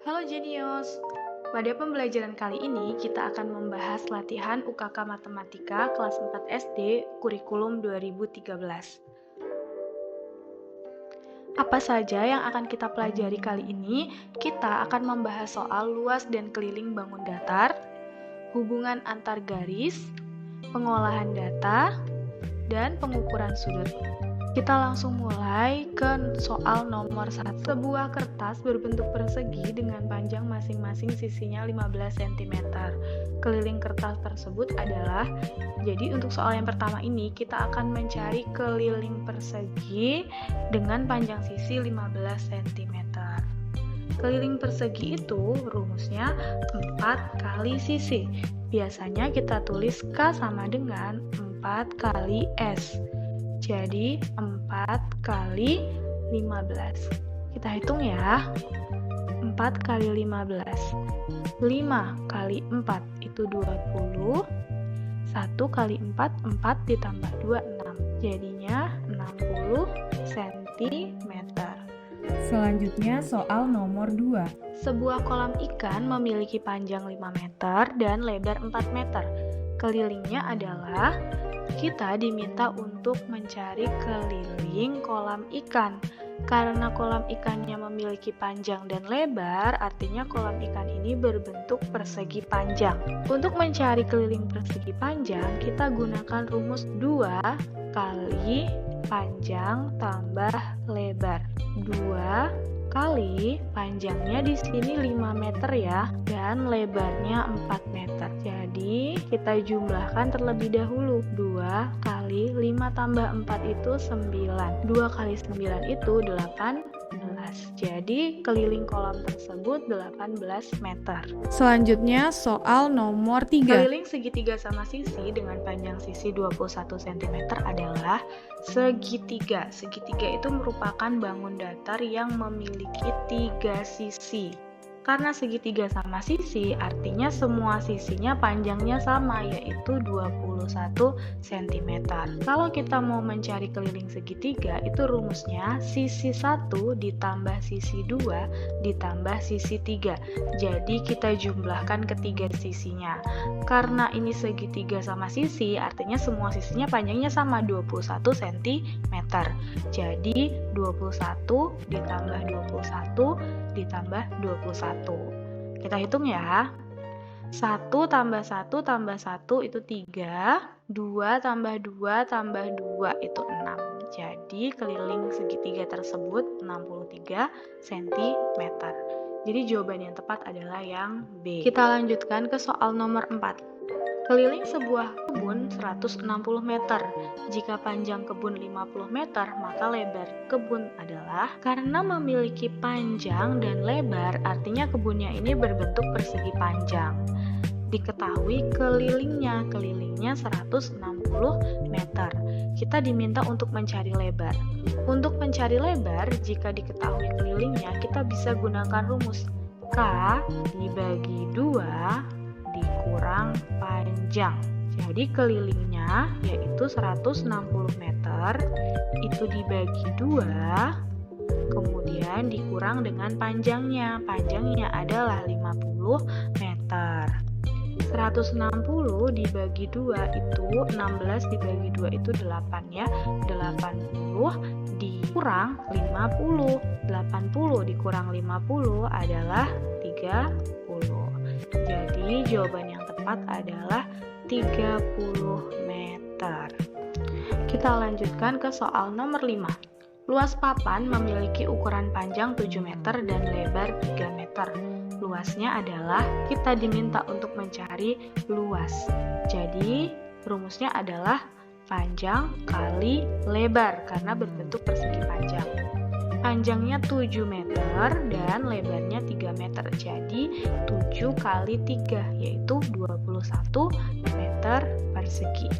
Halo Genius, pada pembelajaran kali ini kita akan membahas latihan UKK Matematika kelas 4 SD kurikulum 2013. Apa saja yang akan kita pelajari kali ini? Kita akan membahas soal luas dan keliling bangun datar, hubungan antar garis, pengolahan data, dan pengukuran sudut. Kita langsung mulai ke soal nomor 1. Sebuah kertas berbentuk persegi dengan panjang masing-masing sisinya 15 cm. Keliling kertas tersebut adalah, jadi untuk soal yang pertama ini kita akan mencari keliling persegi dengan panjang sisi 15 cm. Keliling persegi itu rumusnya 4 kali sisi. Biasanya kita tulis K sama dengan 4 kali S. Jadi 4 kali 15. Kita hitung ya. 4 kali 15. 5 kali 4 itu 20. 1 kali 4, 4 ditambah 2, 6. Jadinya 60 cm. Selanjutnya soal nomor 2. Sebuah kolam ikan memiliki panjang 5 meter dan lebar 4 meter. Kelilingnya adalah, kita diminta untuk mencari keliling kolam ikan. Karena kolam ikannya memiliki panjang dan lebar, artinya kolam ikan ini berbentuk persegi panjang. Untuk mencari keliling persegi panjang, kita gunakan rumus 2 kali panjang tambah lebar. 2 kali panjangnya di sini 5 meter ya, dan lebarnya 4 meter. Jadi kita jumlahkan terlebih dahulu. 2 kali 5 tambah 4 itu 9. 2 kali 9 itu 18. Jadi keliling kolam tersebut 18 meter. Selanjutnya soal nomor 3. Keliling segitiga sama sisi dengan panjang sisi 21 cm adalah segitiga. Segitiga itu merupakan bangun datar yang memiliki 3 sisi. Karena segitiga sama sisi, artinya semua sisinya panjangnya sama, yaitu 21 cm. Kalau kita mau mencari keliling segitiga, itu rumusnya sisi 1 ditambah sisi 2 ditambah sisi 3. Jadi kita jumlahkan ketiga sisinya. Karena ini segitiga sama sisi, artinya semua sisinya panjangnya sama, 21 cm. Jadi 21 ditambah 21 ditambah 21. Kita hitung ya. 1 tambah 1 tambah 1 itu 3. 2 tambah 2 tambah 2 itu 6. Jadi keliling segitiga tersebut 63 cm. Jadi jawaban yang tepat adalah yang B. Kita lanjutkan ke soal nomor 4. Keliling sebuah kebun 160 meter. Jika panjang kebun 50 meter, maka lebar kebun adalah, karena memiliki panjang dan lebar, artinya kebunnya ini berbentuk persegi panjang. Diketahui kelilingnya 160 meter. Kita diminta untuk mencari lebar. Untuk mencari lebar, jika diketahui kelilingnya, kita bisa gunakan rumus K dibagi 2 dikurang panjang. Jadi kelilingnya yaitu 160 meter itu dibagi 2, kemudian dikurang dengan panjangnya. Panjangnya adalah 50 meter. 160 dibagi 2 itu 16 dibagi 2 itu 8 ya. 80 dikurang 50. 80 dikurang 50 adalah 30. Jadi jawaban yang tepat adalah 30 meter. Kita lanjutkan ke soal nomor 5. Luas papan memiliki ukuran panjang 7 meter dan lebar 3 meter. Luasnya adalah, kita diminta untuk mencari luas. Jadi rumusnya adalah panjang kali lebar karena berbentuk persegi panjang. Panjangnya 7 meter dan lebarnya 3 meter. Jadi 7 kali 3 yaitu 21 meter persegi.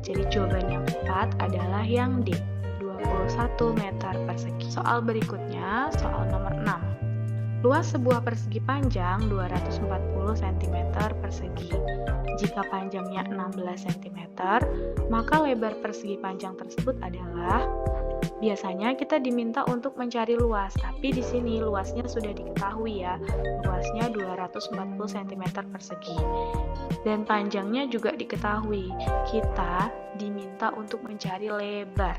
Jadi jawaban yang tepat adalah yang D, 21 meter persegi. Soal berikutnya, soal nomor 6. Luas sebuah persegi panjang 240 cm persegi. Jika panjangnya 16 cm, maka lebar persegi panjang tersebut adalah, Biasanya kita diminta untuk mencari luas, tapi di sini luasnya sudah diketahui ya. Luasnya 240 cm persegi. Dan panjangnya juga diketahui. Kita diminta untuk mencari lebar.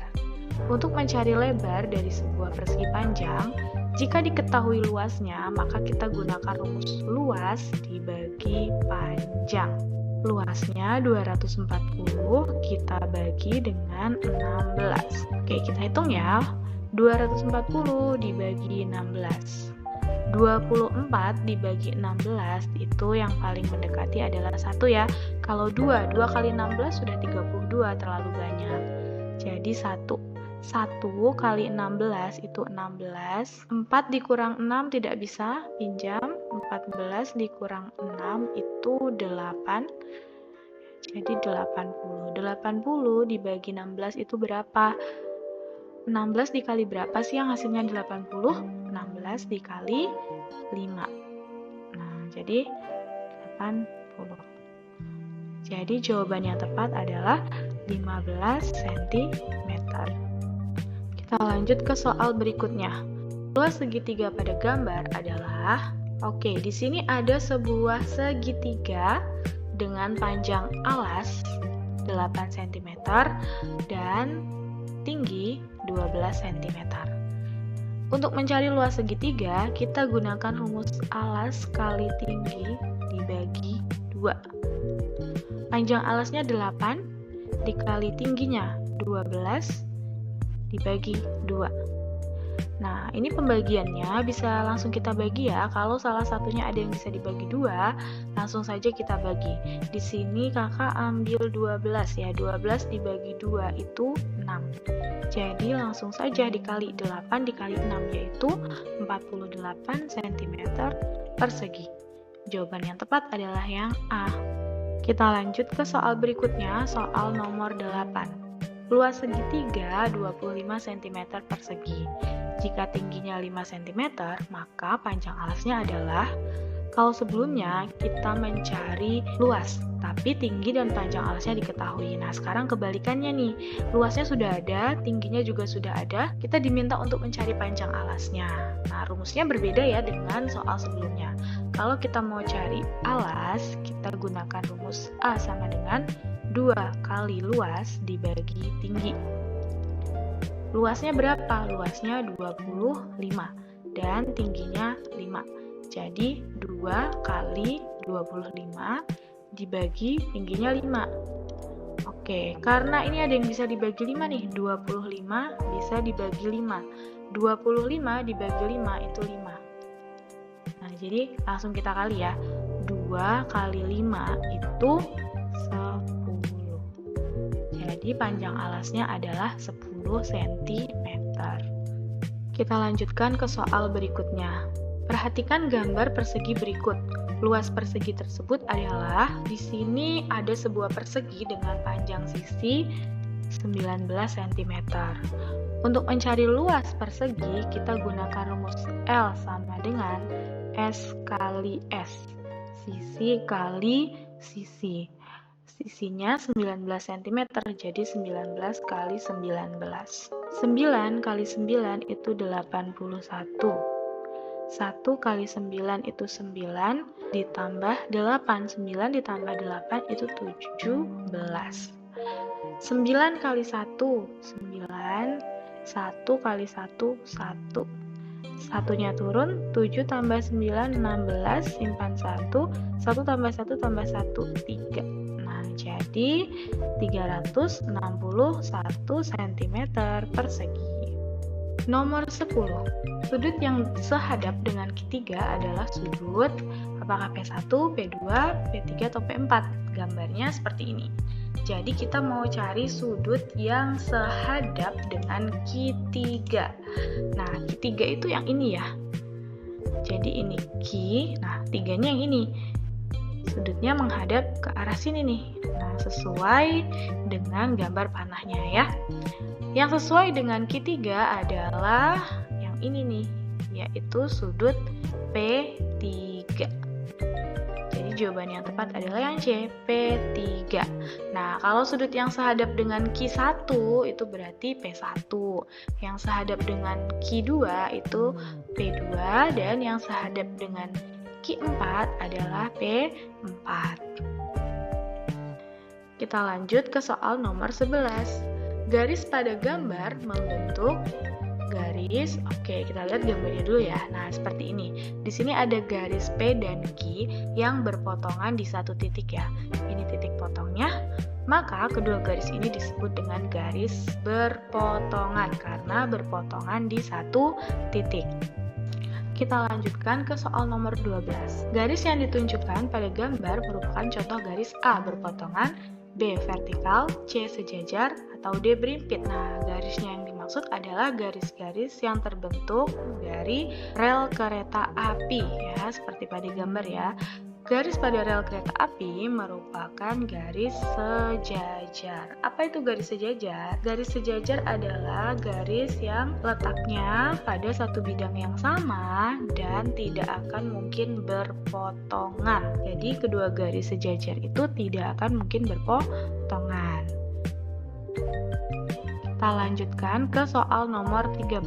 Untuk mencari lebar dari sebuah persegi panjang, jika diketahui luasnya, maka kita gunakan rumus luas dibagi panjang. Luasnya 240, kita bagi dengan 16. Oke, kita hitung ya. 240 dibagi 16. 24 dibagi 16 itu yang paling mendekati adalah 1 ya. Kalau 2 kali 16 sudah 32, terlalu banyak. Jadi 1 kali 16 itu 16. 4 dikurang 6 tidak bisa, pinjam. 14 dikurang 6 itu 8. Jadi 80. 80 dibagi 16 itu berapa? 16 dikali berapa sih yang hasilnya 80? 16 dikali 5. Nah, jadi 80. Jadi jawaban yang tepat adalah 15 cm. Kita lanjut ke soal berikutnya. Luas segitiga pada gambar adalah, di sini ada sebuah segitiga dengan panjang alas 8 cm dan tinggi 12 cm. Untuk mencari luas segitiga, kita gunakan rumus alas kali tinggi dibagi 2. Panjang alasnya 8 dikali tingginya 12 dibagi 2. Nah, ini pembagiannya bisa langsung kita bagi ya. Kalau salah satunya ada yang bisa dibagi 2, langsung saja kita bagi. Di sini kakak ambil 12 ya. 12 dibagi 2 itu 6. Jadi langsung saja dikali 8 dikali 6 yaitu 48 cm persegi. Jawaban yang tepat adalah yang A. Kita lanjut ke soal berikutnya, soal nomor 8. Luas segitiga 25 cm persegi. Jika tingginya 5 cm, maka panjang alasnya adalah, kalau sebelumnya kita mencari luas, tapi tinggi dan panjang alasnya diketahui. Nah, sekarang kebalikannya nih, luasnya sudah ada, tingginya juga sudah ada, kita diminta untuk mencari panjang alasnya. Nah, rumusnya berbeda ya dengan soal sebelumnya. Kalau kita mau cari alas, kita gunakan rumus A sama dengan 2 kali luas dibagi tinggi. Luasnya berapa? Luasnya 25 dan tingginya 5. Jadi 2 kali 25 dibagi tingginya 5. Oke, karena ini ada yang bisa dibagi 5 nih. 25 bisa dibagi 5. 25 dibagi 5 itu 5. Nah, jadi langsung kita kali ya. 2 kali 5 itu 10. Jadi panjang alasnya adalah 10 cm. Kita lanjutkan ke soal berikutnya. Perhatikan gambar persegi berikut. Luas persegi tersebut adalah, di sini ada sebuah persegi dengan panjang sisi 19 cm. Untuk mencari luas persegi, kita gunakan rumus L sama dengan S kali S. Sisi kali sisi. Sisinya 19 cm, jadi 19 kali 19. 9 kali 9 itu 81. 1 kali 9 itu 9, ditambah 8. 9 ditambah 8 itu 17. 9 kali 1, 9. 1 kali 1, 1. Satunya turun, 7 tambah 9, 16, simpan 1. 1 tambah 1 tambah 1, 3. Nah, jadi 361 cm persegi. Nomor 10. Sudut yang sehadap dengan Q3 adalah sudut apakah P1, P2, P3, atau P4. Gambarnya seperti ini. Jadi kita mau cari sudut yang sehadap dengan Q3. Nah, Q3 itu yang ini ya. Jadi ini Q, nah 3-nya yang ini. Sudutnya menghadap ke arah sini nih. Nah, sesuai dengan gambar panahnya ya. Yang sesuai dengan Q3 adalah yang ini nih, yaitu sudut P3. Jadi jawaban yang tepat adalah yang C, P3. Nah, kalau sudut yang sehadap dengan Q1 itu berarti P1. Yang sehadap dengan Q2 itu P2 dan yang sehadap dengan Q4 adalah P4. Kita lanjut ke soal nomor 11. Garis pada gambar membentuk garis. Oke, kita lihat gambarnya dulu ya. Nah, seperti ini. Di sini ada garis P dan Q yang berpotongan di satu titik ya. Ini titik potongnya. Maka kedua garis ini disebut dengan garis berpotongan karena berpotongan di satu titik. Kita lanjutkan ke soal nomor 12. Garis yang ditunjukkan pada gambar merupakan contoh garis A berpotongan, B vertikal, C sejajar, atau D berimpit. Nah, garisnya yang dimaksud adalah garis-garis yang terbentuk dari rel kereta api ya, seperti pada gambar ya. Garis pada rel kereta api merupakan garis sejajar. Apa itu garis sejajar? Garis sejajar adalah garis yang letaknya pada satu bidang yang sama dan tidak akan mungkin berpotongan. Jadi kedua garis sejajar itu tidak akan mungkin berpotongan. Kita lanjutkan ke soal nomor 13.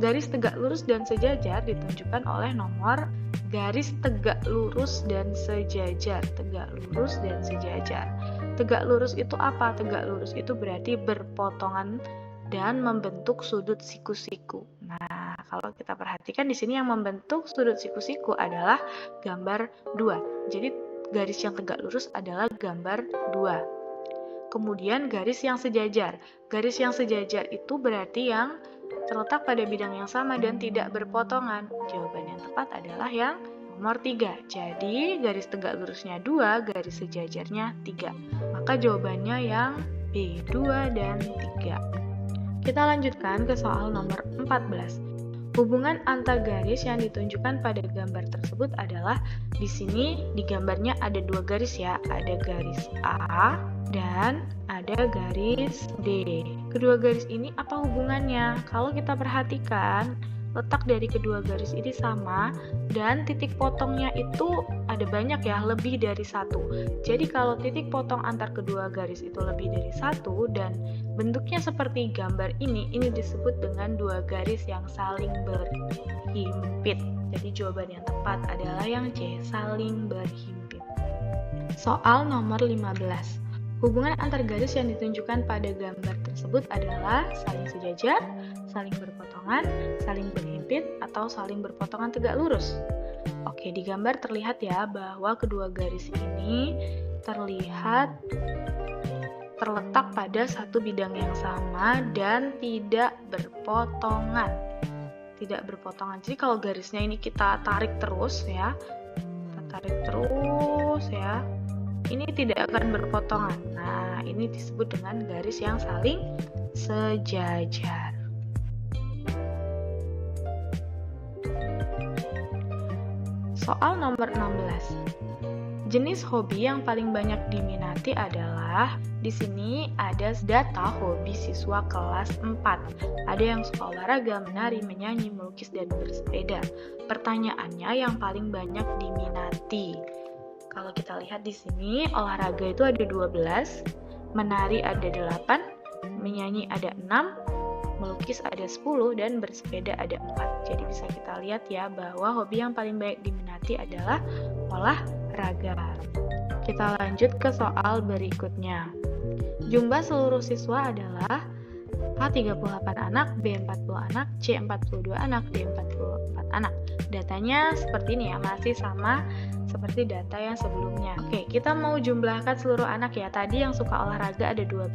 Garis tegak lurus dan sejajar ditunjukkan oleh nomor garis tegak lurus dan sejajar. Tegak lurus dan sejajar. Tegak lurus itu apa? Tegak lurus itu berarti berpotongan dan membentuk sudut siku-siku. Nah, kalau kita perhatikan di sini yang membentuk sudut siku-siku adalah gambar 2. Jadi garis yang tegak lurus adalah gambar 2. Kemudian garis yang sejajar. Garis yang sejajar itu berarti yang terletak pada bidang yang sama dan tidak berpotongan. Jawaban yang tepat adalah yang nomor 3. Jadi garis tegak lurusnya 2, garis sejajarnya 3. Maka jawabannya yang B, 2 dan 3. Kita lanjutkan ke soal nomor 14. Hubungan antar garis yang ditunjukkan pada gambar tersebut adalah di sini di gambarnya ada 2 garis ya, ada garis A dan ada garis D. Kedua garis ini apa hubungannya? Kalau kita perhatikan, letak dari kedua garis ini sama dan titik potongnya itu ada banyak ya, lebih dari 1. Jadi kalau titik potong antar kedua garis itu lebih dari 1 dan bentuknya seperti gambar ini disebut dengan 2 garis yang saling berhimpit. Jadi jawaban yang tepat adalah yang C, saling berhimpit. Soal nomor 15. Hubungan antar garis yang ditunjukkan pada gambar tersebut adalah saling sejajar, saling berpotongan, saling berhimpit, atau saling berpotongan tegak lurus. Oke, di gambar terlihat ya bahwa kedua garis ini terlihat terletak pada satu bidang yang sama dan tidak berpotongan. Tidak berpotongan. Jadi kalau garisnya ini kita tarik terus ya, ini tidak akan berpotongan. Nah, ini disebut dengan garis yang saling sejajar. Soal nomor 16. Jenis hobi yang paling banyak diminati adalah, di sini ada data hobi siswa kelas 4. Ada yang suka olahraga, menari, menyanyi, melukis, dan bersepeda. Pertanyaannya yang paling banyak diminati. Kalau kita lihat di sini, olahraga itu ada 12, menari ada 8, menyanyi ada 6, melukis ada 10, dan bersepeda ada 4. Jadi bisa kita lihat ya bahwa hobi yang paling banyak diminati adalah olahraga. Kita lanjut ke soal berikutnya. Jumlah seluruh siswa adalah A 38 anak, B 40 anak, C 42 anak, D 44 anak. Datanya seperti ini ya, masih sama seperti data yang sebelumnya. Oke, kita mau jumlahkan seluruh anak ya. Tadi yang suka olahraga ada 12,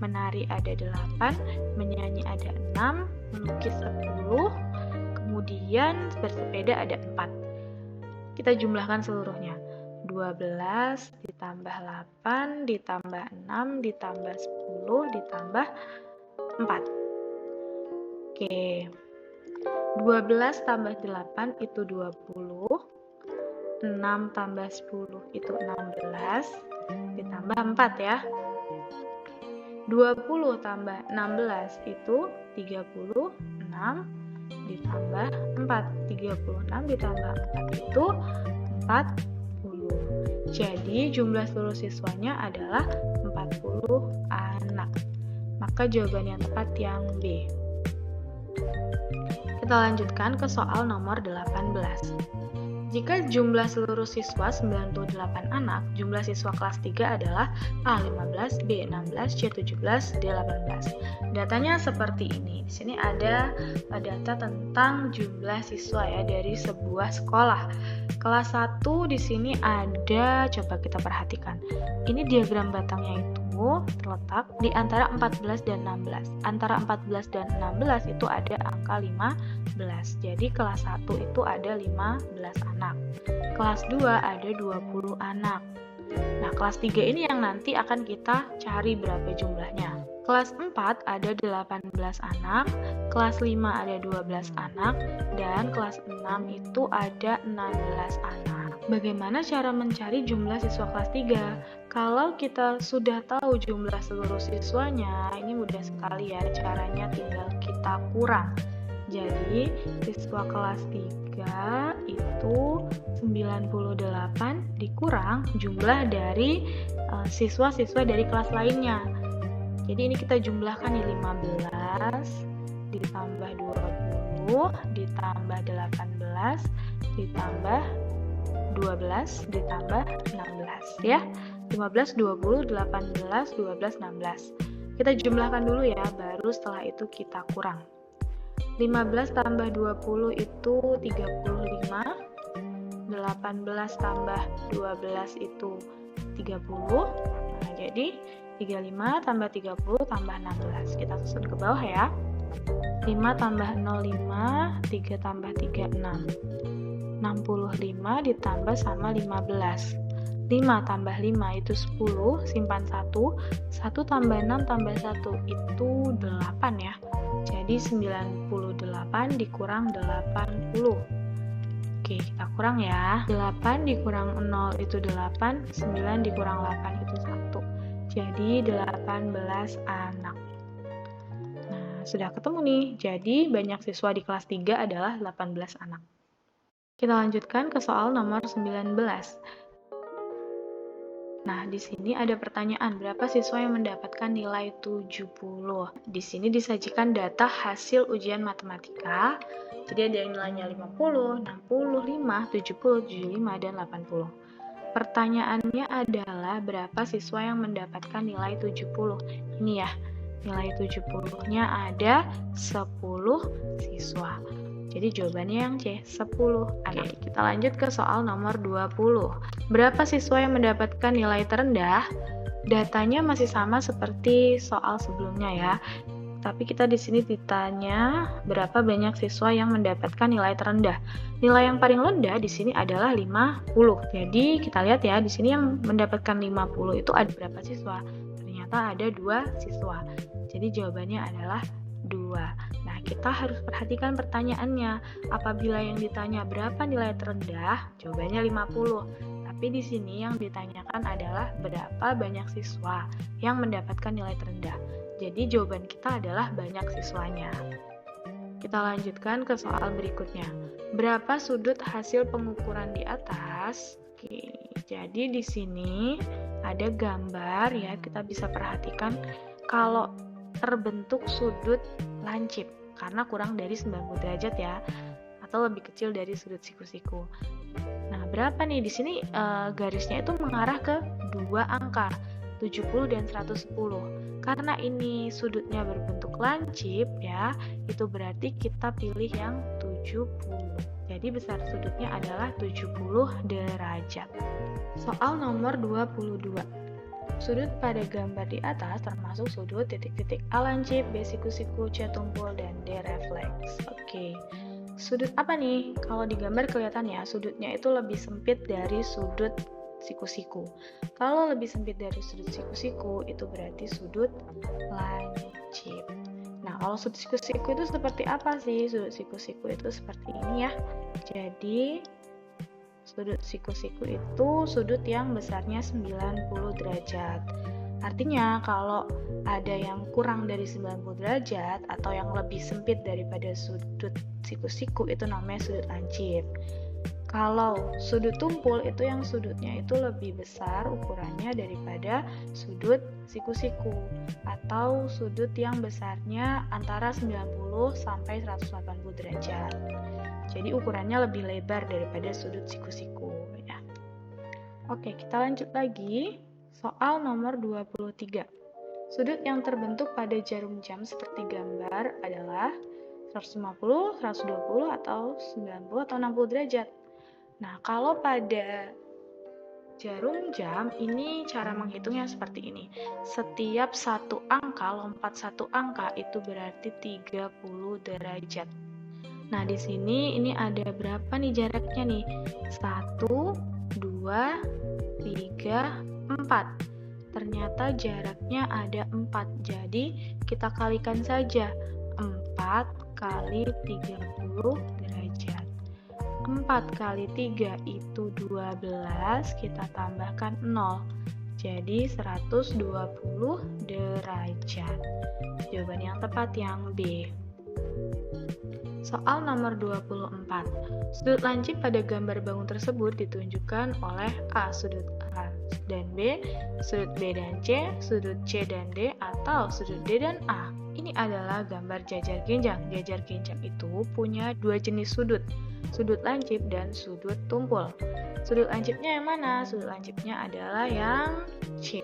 menari ada 8, menyanyi ada 6, melukis 10, kemudian bersepeda ada 4. Kita jumlahkan seluruhnya. 12 ditambah 8 ditambah 6 ditambah 10 ditambah 4. Oke. 12 tambah 8 itu 20. 6 tambah 10 itu 16 ditambah 4 ya. 20 tambah 16 itu 36 ditambah 4. 36 ditambah 4 itu 40. Jadi jumlah seluruh siswanya adalah 40 anak. Maka jawaban yang tepat yang B. Kita lanjutkan ke soal nomor 18. Jika jumlah seluruh siswa 98 anak, jumlah siswa kelas 3 adalah A 15, B 16, C 17, D 18. Datanya seperti ini. Di sini ada data tentang jumlah siswa ya dari sebuah sekolah. Kelas 1 di sini ada, coba kita perhatikan. Ini diagram batangnya itu terletak di antara 14 dan 16. Antara 14 dan 16 itu ada angka 15. Jadi kelas 1 itu ada 15 anak. Kelas 2 ada 20 anak. Nah, kelas 3 ini yang nanti akan kita cari berapa jumlahnya. Kelas 4 ada 18 anak, kelas 5 ada 12 anak, dan kelas 6 itu ada 16 anak. Bagaimana cara mencari jumlah siswa kelas 3? Kalau kita sudah tahu jumlah seluruh siswanya, ini mudah sekali ya, caranya tinggal kita kurang. Jadi, siswa kelas 3 itu 98 dikurang jumlah dari siswa-siswa dari kelas lainnya. Jadi ini kita jumlahkan nih 15 ditambah 20 ditambah 18 ditambah 12 ditambah 16 ya. 15, 20, 18, 12, 16. Kita jumlahkan dulu ya, baru setelah itu kita kurang. 15 tambah 20 itu 35, 18 tambah 12 itu 30. Nah, jadi 35 tambah 30 tambah 16. Kita susun ke bawah ya. 5 tambah 0, 5, 3 tambah 3, 6. 65 ditambah sama 15. 5 tambah 5 itu 10, simpan 1. 1 tambah 6 tambah 1 itu 8 ya. Jadi 98 dikurang 80. Oke, kita kurang ya. 8 dikurang 0 itu 8, 9 dikurang 8 itu 1. Jadi 18 anak. Nah, sudah ketemu nih. Jadi banyak siswa di kelas 3 adalah 18 anak. Kita lanjutkan ke soal nomor 19. Nah, di sini ada pertanyaan, berapa siswa yang mendapatkan nilai 70? Di sini disajikan data hasil ujian matematika. Jadi ada yang nilainya 50, 65, 70, 75, dan 80. Pertanyaannya adalah berapa siswa yang mendapatkan nilai 70? Ini ya, nilai 70-nya ada 10 siswa. Jadi jawabannya yang C, 10 anak. Oke, kita lanjut ke soal nomor 20. Berapa siswa yang mendapatkan nilai terendah? Datanya masih sama seperti soal sebelumnya ya. Tapi kita di sini ditanya berapa banyak siswa yang mendapatkan nilai terendah. Nilai yang paling rendah di sini adalah 50. Jadi kita lihat ya, di sini yang mendapatkan 50 itu ada berapa siswa? Ternyata ada 2 siswa. Jadi jawabannya adalah 2. Nah, kita harus perhatikan pertanyaannya. Apabila yang ditanya berapa nilai terendah, jawabannya 50. Tapi di sini yang ditanyakan adalah berapa banyak siswa yang mendapatkan nilai terendah. Jadi jawaban kita adalah banyak siswanya. Kita lanjutkan ke soal berikutnya. Berapa sudut hasil pengukuran di atas? Oke, jadi di sini ada gambar ya, kita bisa perhatikan kalau terbentuk sudut lancip karena kurang dari 90 derajat ya, atau lebih kecil dari sudut siku-siku. Nah, berapa nih di sini garisnya itu mengarah ke 2 angka, 70 dan 110. Karena ini sudutnya berbentuk lancip ya, itu berarti kita pilih yang 70. Jadi besar sudutnya adalah 70 derajat. Soal nomor 22. Sudut pada gambar di atas termasuk sudut titik-titik A lancip, B siku-siku, C tumpul, dan D refleks. Oke, sudut apa nih? Kalau di gambar kelihatan ya, sudutnya itu lebih sempit dari sudut siku-siku. Kalau lebih sempit dari sudut siku-siku, itu berarti sudut lancip. Nah, kalau sudut siku-siku itu seperti apa sih? Sudut siku-siku itu seperti ini ya. Jadi sudut siku-siku itu sudut yang besarnya 90 derajat. Artinya kalau ada yang kurang dari 90 derajat atau yang lebih sempit daripada sudut siku-siku itu namanya sudut lancip. Kalau sudut tumpul itu yang sudutnya itu lebih besar ukurannya daripada sudut siku-siku, atau sudut yang besarnya antara 90 sampai 180 derajat. Jadi ukurannya lebih lebar daripada sudut siku-siku ya. Oke, kita lanjut lagi. Soal nomor 23. Sudut yang terbentuk pada jarum jam seperti gambar adalah 150, 120, atau 90 atau 60 derajat. Nah, kalau pada jarum jam, ini cara menghitungnya seperti ini. Setiap satu angka, lompat satu angka, itu berarti 30 derajat. Nah, di sini ini ada berapa nih jaraknya nih? 1, 2, 3, 4. Ternyata jaraknya ada 4. Jadi, kita kalikan saja. 4 kali 30 derajat. 4 kali 3 itu 12, kita tambahkan 0. Jadi 120 derajat. Jawaban yang tepat yang B. Soal nomor 24. Sudut lancip pada gambar bangun tersebut ditunjukkan oleh A sudut A dan B, sudut B dan C, sudut C dan D, atau sudut D dan A. Ini adalah gambar jajar genjang. Jajar genjang itu punya dua jenis sudut, sudut lancip dan sudut tumpul. Sudut lancipnya yang mana? Sudut lancipnya adalah yang C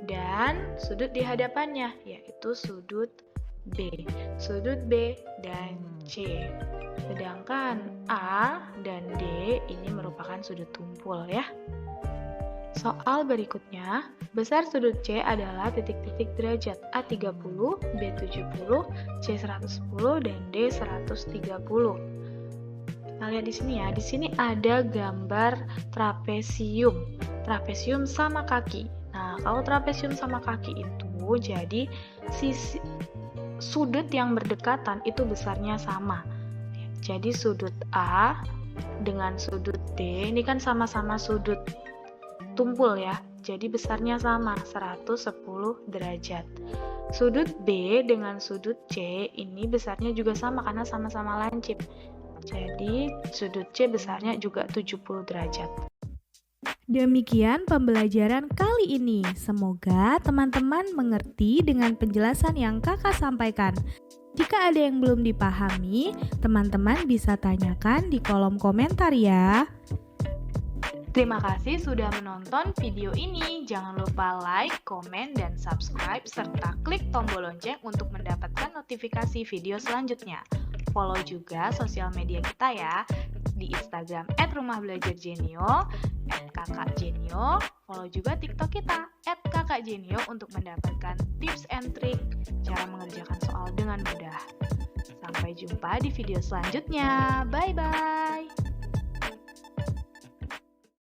dan sudut di hadapannya, yaitu sudut B, sudut B dan C. Sedangkan A dan D ini merupakan sudut tumpul ya. Soal berikutnya, besar sudut C adalah titik-titik derajat A30, B70, C110, dan D130. Kita lihat di sini ya, di sini ada gambar trapesium. Trapesium sama kaki. Nah, kalau trapesium sama kaki itu jadi sisi sudut yang berdekatan itu besarnya sama. Jadi sudut A dengan sudut D ini kan sama-sama sudut tumpul ya. Jadi besarnya sama, 110 derajat. Sudut B dengan sudut C ini besarnya juga sama karena sama-sama lancip. Jadi sudut C besarnya juga 70 derajat. Demikian pembelajaran kali ini. Semoga teman-teman mengerti dengan penjelasan yang kakak sampaikan. Jika ada yang belum dipahami, teman-teman bisa tanyakan di kolom komentar ya. Terima kasih sudah menonton video ini. Jangan lupa like, komen, dan subscribe, serta klik tombol lonceng untuk mendapatkan notifikasi video selanjutnya. Follow juga sosial media kita ya, di Instagram @rumahdbelajarjenio, @kakakjenio. Follow juga TikTok kita @kakakjenio untuk mendapatkan tips and trik cara mengerjakan soal dengan mudah. Sampai jumpa di video selanjutnya. Bye-bye.